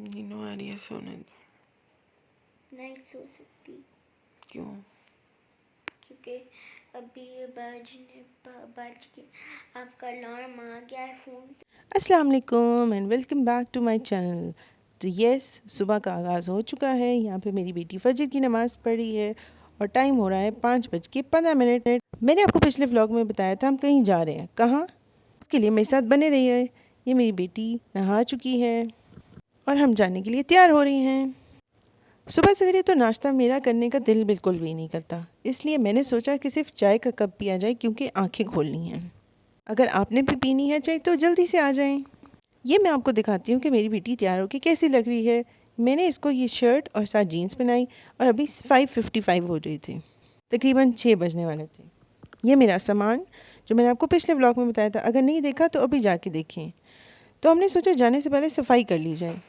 नींद आ रही है, सोने दो। नहीं सो सकती क्यों? क्योंकि अभी बज के आपका अलार्म आ गया है फ़ोन पे। अस्सलाम वालेकुम and welcome back to my channel. तो यस, सुबह का आगाज़ हो चुका है। यहाँ पे मेरी बेटी फजर की नमाज़ पढ़ी है और टाइम हो रहा है 5:15। मैंने आपको पिछले व्लॉग में बताया था हम कहीं जा रहे हैं। कहाँ? उसके लिए मेरे साथ बने रहिए। ये मेरी बेटी नहा चुकी है और हम जाने के लिए तैयार हो रही हैं। सुबह सवेरे तो नाश्ता मेरा करने का दिल बिल्कुल भी नहीं करता, इसलिए मैंने सोचा कि सिर्फ चाय का कप पिया जाए क्योंकि आंखें खोलनी हैं। अगर आपने भी पीनी है चाय तो जल्दी से आ जाएं। ये मैं आपको दिखाती हूँ कि मेरी बेटी तैयार होकर कैसी लग रही है। मैंने इसको ये शर्ट और साथ जीन्स पहनाई और अभी 5:55 हो रही थी, तकरीबन 6 बजने वाले थे। ये मेरा सामान जो मैंने आपको पिछले ब्लॉग में बताया था, अगर नहीं देखा तो अभी जाके देखें। तो हमने सोचा जाने से पहले सफाई कर ली जाए,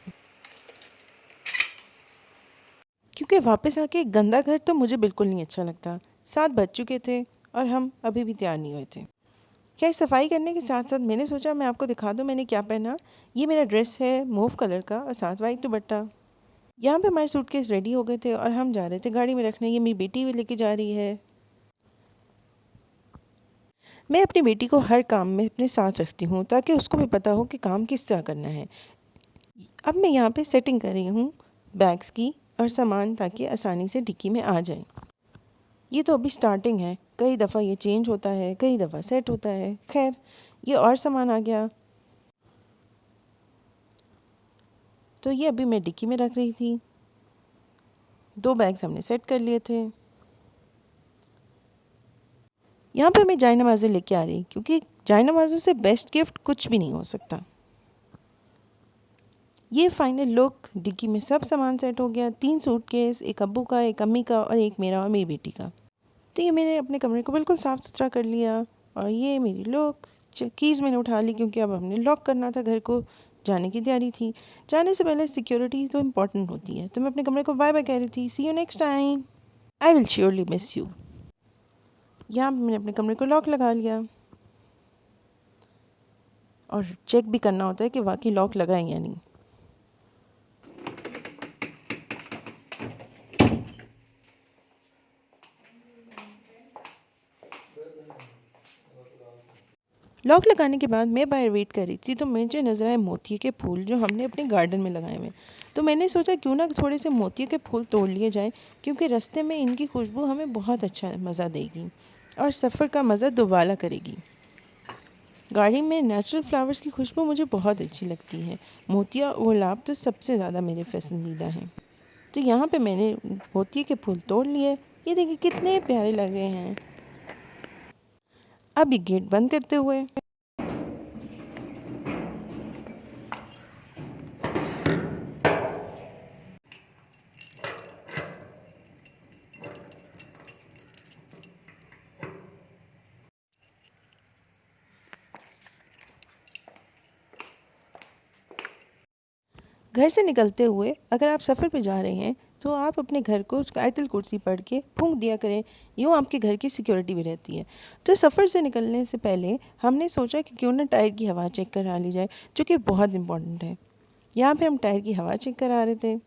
क्योंकि वापस आके गंदा घर तो मुझे बिल्कुल नहीं अच्छा लगता। 7 बज चुके थे और हम अभी भी तैयार नहीं हुए थे। खैर, सफाई करने के साथ साथ मैंने सोचा मैं आपको दिखा दूँ मैंने क्या पहना। ये मेरा ड्रेस है मूव कलर का और साथ वाइट दुपट्टा। यहाँ पे हमारे सूटकेस रेडी हो गए थे और हम जा रहे थे गाड़ी में रखने। ये मेरी बेटी भी लेके जा रही है। मैं अपनी बेटी को हर काम में अपने साथ रखती हूँ ताकि उसको भी पता हो कि काम किस तरह करना है। अब मैं यहाँ पे सेटिंग कर रही हूँ बैग्स की और सामान, ताकि आसानी से डिक्की में आ जाए। ये तो अभी स्टार्टिंग है, कई दफ़ा ये चेंज होता है, कई दफ़ा सेट होता है। खैर, ये और सामान आ गया तो ये अभी मैं डिक्की में रख रही थी। 2 बैग्स हमने सेट कर लिए थे। यहाँ पे मैं जाय नमाज़ें लेके आ रही, क्योंकि जाय नमाज़ों से बेस्ट गिफ्ट कुछ भी नहीं हो सकता। ये फाइनल लुक, डिक्की में सब सामान सेट हो गया। 3 सूटकेस, एक अब्बू का, एक अम्मी का और एक मेरा और मेरी बेटी का। तो ये मैंने अपने कमरे को बिल्कुल साफ़ सुथरा कर लिया और ये मेरी लुक। कीज़ मैंने उठा ली क्योंकि अब हमने लॉक करना था घर को, जाने की तैयारी थी। जाने से पहले सिक्योरिटी तो इम्पॉर्टेंट होती है, तो मैं अपने कमरे को बाय बाय कह रही थी। See you next time, I will surely miss you. यहाँ मैंने अपने कमरे को लॉक लगा लिया और चेक भी करना होता है कि वाकई लॉक लगा है या नहीं। लॉक लगाने के बाद मैं बाहर वेट कर रही थी तो मुझे नज़र आए मोतिये के फूल जो हमने अपने गार्डन में लगाए हुए। तो मैंने सोचा क्यों ना थोड़े से मोतिये के फूल तोड़ लिए जाएं, क्योंकि रास्ते में इनकी खुशबू हमें बहुत अच्छा मज़ा देगी और सफ़र का मज़ा दोबाला करेगी। गाड़ी में नेचुरल फ्लावर्स की खुशबू मुझे बहुत अच्छी लगती है। मोतिया और गुलाब तो सबसे ज़्यादा मेरे पसंदीदा हैं। तो यहाँ पे मैंने मोतिये के फूल तोड़ लिए। ये देखिए कितने प्यारे लग रहे हैं। अब ये गेट बंद करते हुए घर से निकलते हुए अगर आप सफ़र पे जा रहे हैं तो आप अपने घर को आयतुल कुर्सी पढ़ के फूंक दिया करें। यूँ आपके घर की सिक्योरिटी भी रहती है। तो सफ़र से निकलने से पहले हमने सोचा कि क्यों ना टायर की हवा चेक करा ली जाए, जो कि बहुत इम्पोर्टेंट है। यहाँ पे हम टायर की हवा चेक करा रहे थे।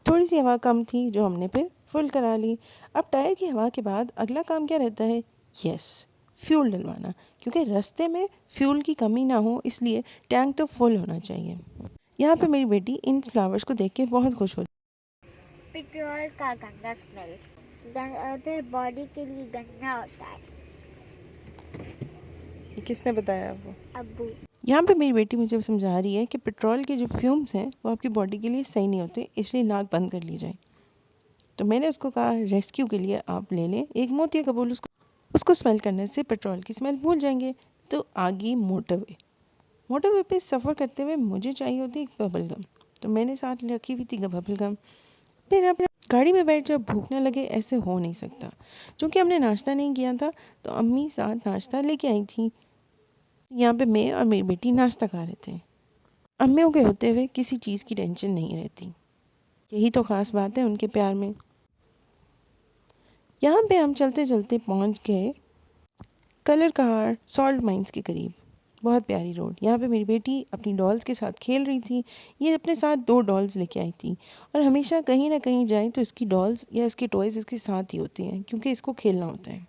थोड़ी सी हवा कम थी जो हमने फिर फुल करा ली। अब टायर की हवा के बाद अगला काम क्या रहता है? यस, फ्यूल डलवाना, क्योंकि रास्ते में फ्यूल की कमी ना हो, इसलिए टैंक तो फुल होना चाहिए। यहाँ पे मेरी बेटी इन फ्लावर्स को देख के बहुत खुश हो। पेट्रोल का गंदा स्मेल फिर बॉडी के लिए गंदा होता है। ये किसने बताया आपको? अब्बू। यहाँ पे मेरी बेटी मुझे समझा रही है कि पेट्रोल के जो फ्यूम्स हैं वो आपकी बॉडी के लिए सही नहीं होते, इसलिए नाक बंद कर ली जाए। तो मैंने उसको कहा रेस्क्यू के लिए आप ले लें एक मोतिया का फूल, उसको स्मेल करने से पेट्रोल की स्मेल भूल जाएंगे। तो आगे मोटरवे पे सफ़र करते हुए मुझे चाहिए होती एक बबल गम, तो मैंने साथ रखी हुई थी बबल गम। फिर अब गाड़ी में बैठ जब भूख ना लगे, ऐसे हो नहीं सकता। क्योंकि हमने नाश्ता नहीं किया था तो अम्मी साथ नाश्ता लेके आई थी। यहाँ पे मैं और मेरी बेटी नाश्ता खा रहे थे। अम्मियों के होते हुए किसी चीज़ की टेंशन नहीं रहती, यही तो ख़ास बात है उनके प्यार में। यहाँ पे हम चलते चलते पहुँच गए कलर कहार सॉल्ट माइंस के करीब। बहुत प्यारी रोड। यहाँ पे मेरी बेटी अपनी डॉल्स के साथ खेल रही थी। ये अपने साथ 2 डॉल्स लेके आई थी और हमेशा कहीं ना कहीं जाए तो इसकी डॉल्स या इसकी टॉयज़ इसके साथ ही होती हैं क्योंकि इसको खेलना होता है।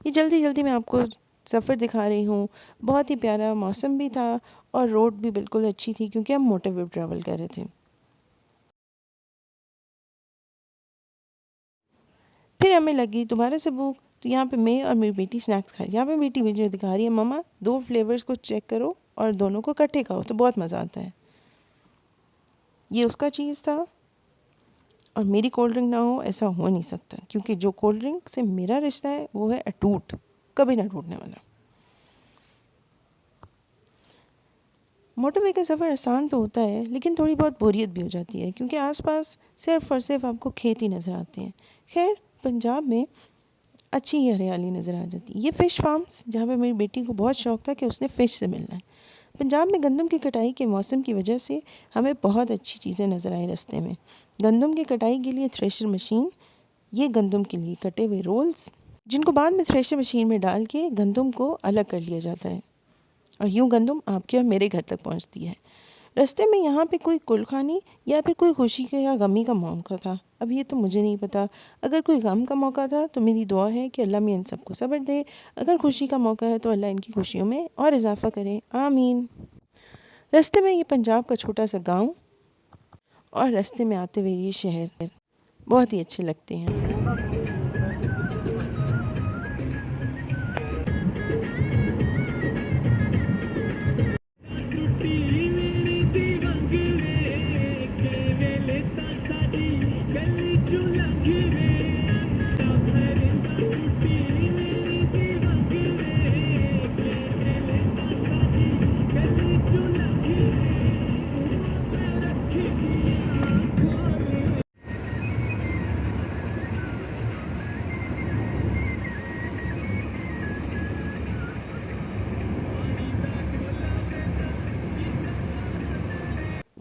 ये जल्दी जल्दी मैं आपको सफ़र दिखा रही हूँ। बहुत ही प्यारा मौसम भी था और रोड भी बिल्कुल अच्छी थी क्योंकि हम मोटरवे ट्रैवल कर रहे थे। फिर हमें लगी दोबारा से भूख, तो यहाँ पे मैं और मेरी बेटी स्नैक्स खा रही। यहाँ पे बेटी मुझे दिखा रही है, मम्मा 2 फ्लेवर्स को चेक करो और दोनों को इकट्ठे खाओ तो बहुत मज़ा आता है। ये उसका चीज़ था और मेरी कोल्ड ड्रिंक ना हो ऐसा हो नहीं सकता क्योंकि जो कोल्ड ड्रिंक से मेरा रिश्ता है वो है अटूट, कभी ना टूटने वाला। मोटरवे का सफ़र आसान तो होता है लेकिन थोड़ी बहुत बोरियत भी हो जाती है क्योंकि आसपास सिर्फ और सिर्फ आपको खेत ही नज़र आते हैं। खैर, पंजाब में अच्छी ही हरियाली नज़र आ जाती है। ये फ़िश फार्म्स जहाँ पे मेरी बेटी को बहुत शौक़ था कि उसने फ़िश से मिलना है। पंजाब में गंदम की कटाई के मौसम की वजह से हमें बहुत अच्छी चीज़ें नज़र आई रास्ते में। गंदम की कटाई के लिए थ्रेशर मशीन, ये गंदम के लिए कटे हुए रोल्स जिनको बाद में थ्रेशर मशीन में डाल के गंदम को अलग कर लिया जाता है और यूँ गंदम आपके और मेरे घर तक पहुँचती है। रास्ते में यहाँ पे कोई कुलखानी या फिर कोई खुशी का या गमी का मौका था, अब ये तो मुझे नहीं पता। अगर कोई गम का मौका था तो मेरी दुआ है कि अल्लाह में इन सबको सब्र दे। अगर खुशी का मौका है तो अल्लाह इनकी खुशियों में और इजाफ़ा करे, आमीन। रास्ते में ये पंजाब का छोटा सा गांव और रास्ते में आते हुए ये शहर बहुत ही अच्छे लगते हैं।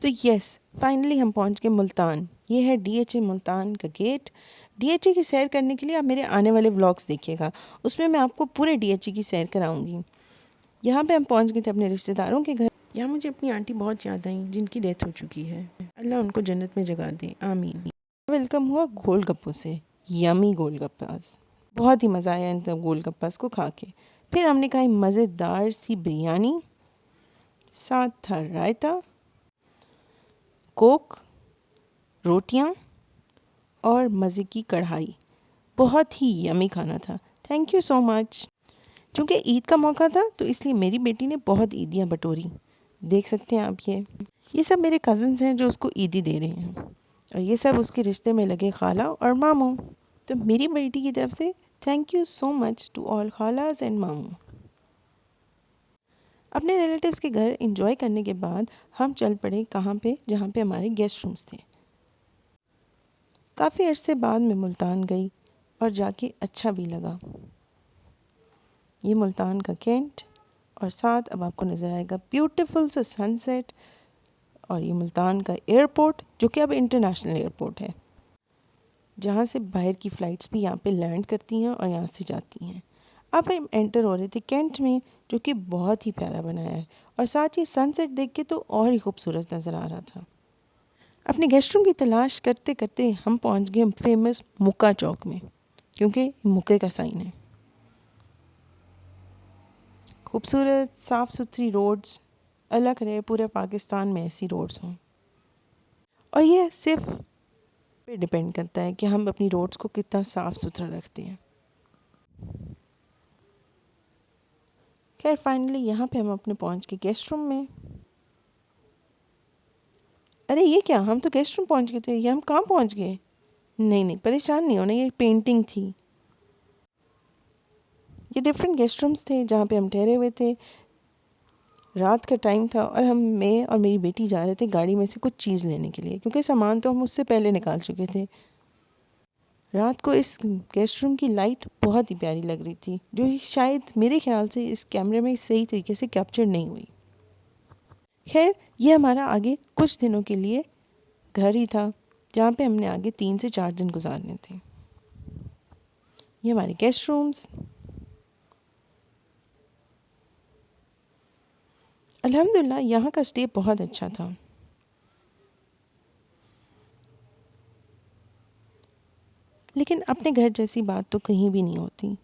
तो यस, फाइनली हम पहुंच गए मुल्तान। ये है डीएचए मुल्तान का गेट। डीएचए की सैर करने के लिए आप मेरे आने वाले व्लॉग्स देखिएगा, उसमें मैं आपको पूरे डीएचए की सैर कराऊंगी। यहाँ पे हम पहुंच गए थे अपने रिश्तेदारों के घर। यहाँ मुझे अपनी आंटी बहुत याद आई जिनकी डेथ हो चुकी है, अल्लाह उनको जन्नत में जगह दे, आमीन। वेलकम हुआ गोलगप्पों से, यमी गोलगप्पास। बहुत ही मज़ा आया इन सब गोलगप्पास को खा के। फिर हमने खाई मज़ेदार सी बिरयानी, साथ था रायता, कोक, रोटियां और मज़े की कढ़ाई। बहुत ही यमी खाना था। Thank you so much. चूँकि ईद का मौका था तो इसलिए मेरी बेटी ने बहुत ईदियाँ बटोरी। देख सकते हैं आप ये सब मेरे कज़न्स हैं जो उसको ईदी दे रहे हैं और ये सब उसके रिश्ते में लगे खाला और मामू। तो मेरी बेटी की तरफ से thank you so much to all खालास एंड मामू। अपने रिलेटिव्स के घर एंजॉय करने के बाद हम चल पड़े कहाँ पे, जहाँ पे हमारे गेस्ट रूम्स थे। काफ़ी अरसे बाद मैं मुल्तान गई और जाके अच्छा भी लगा। ये मुल्तान का कैंट और साथ अब आपको नज़र आएगा ब्यूटीफुल सा सनसेट और ये मुल्तान का एयरपोर्ट जो कि अब इंटरनेशनल एयरपोर्ट है, जहाँ से बाहर की फ़्लाइट्स भी यहाँ पे लैंड करती हैं और यहाँ से जाती हैं। अब हम एंटर हो रहे थे कैंट में जो कि बहुत ही प्यारा बनाया है और साथ ही सनसेट देख के तो और ही खूबसूरत नज़र आ रहा था। अपने गेस्ट रूम की तलाश करते करते हम पहुंच गए फेमस मुक्का चौक में क्योंकि मुक्के का साइन है। खूबसूरत साफ़ सुथरी रोड्स, अलग रहे पूरे पाकिस्तान में ऐसी रोड्स हों। और ये सिर्फ पे डिपेंड करता है कि हम अपनी रोड्स को कितना साफ़ सुथरा रखते हैं। खैर फाइनली यहाँ पे हम अपने पहुँच गए गेस्ट रूम में। अरे ये क्या, हम तो गेस्ट रूम पहुँच गए थे, ये हम कहाँ पहुँच गए? नहीं परेशान नहीं होना, ये पेंटिंग थी। ये डिफरेंट गेस्ट रूम्स थे जहाँ पे हम ठहरे हुए थे। रात का टाइम था और मैं और मेरी बेटी जा रहे थे गाड़ी में से कुछ चीज़ लेने के लिए क्योंकि सामान तो हम उससे पहले निकाल चुके थे। रात को इस गेस्ट रूम की लाइट बहुत ही प्यारी लग रही थी जो शायद मेरे ख्याल से इस कैमरे में सही तरीके से कैप्चर नहीं हुई। खैर ये हमारा आगे कुछ दिनों के लिए घर ही था जहाँ पे हमने आगे 3 से 4 दिन गुजारने थे। ये हमारे गेस्ट रूम्स। अल्हम्दुलिल्लाह यहाँ का स्टे बहुत अच्छा था। लेकिन अपने घर जैसी बात तो कहीं भी नहीं होती।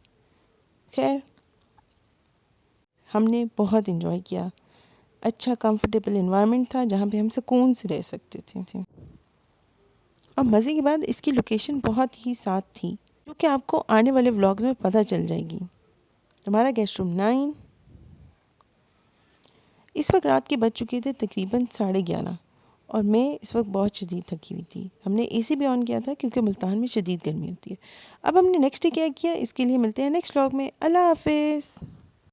खैर, हमने बहुत इन्जॉय किया। अच्छा कंफर्टेबल एनवायरनमेंट था जहाँ पे हम सुकून से रह सकते थे। और मज़े की बात, इसकी लोकेशन बहुत ही साथ थी, जो कि आपको आने वाले व्लॉग्स में पता चल जाएगी। हमारा गेस्ट रूम 9। इस वक्त रात के बज चुके थे तकरीबन 11:30 और मैं इस वक्त बहुत शदीद थकी हुई थी। हमने एसी भी ऑन किया था क्योंकि मुल्तान में शदीद गर्मी होती है। अब हमने नेक्स्ट डे क्या किया, इसके लिए मिलते हैं नेक्स्ट व्लॉग में। अल्लाह हाफिज़।